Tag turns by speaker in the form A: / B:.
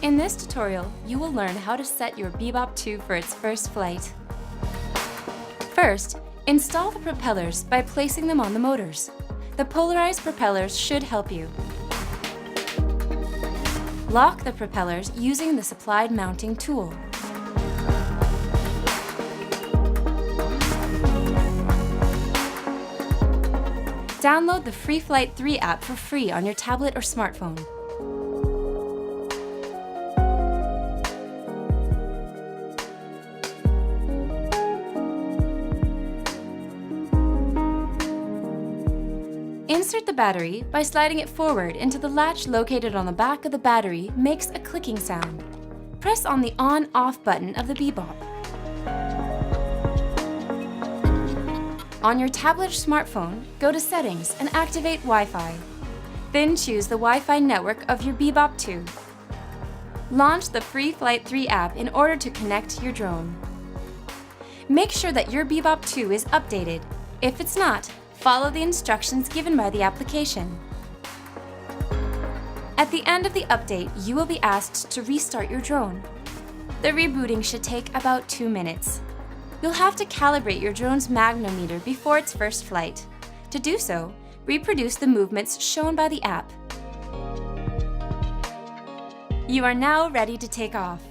A: In this tutorial, you will learn how to set your Bebop 2 for its first flight. First, install the propellers by placing them on the motors. The polarized propellers should help you. Lock the propellers using the supplied mounting tool. Download the Free Flight 3 app for free on your tablet or smartphone. Insert the battery by sliding it forward into the latch located on the back of the battery makes a clicking sound. Press on the on-off button of the Bebop. On your tablet or smartphone, go to Settings and activate Wi-Fi. Then choose the Wi-Fi network of your Bebop 2. Launch the Free Flight 3 app in order to connect your drone. Make sure that your Bebop 2 is updated. If it's not, follow the instructions given by the application. At the end of the update, you will be asked to restart your drone. The rebooting should take about 2 minutes. You'll have to calibrate your drone's Magno meter before its first flight. To do so, reproduce the movements shown by the app. You are now ready to take off.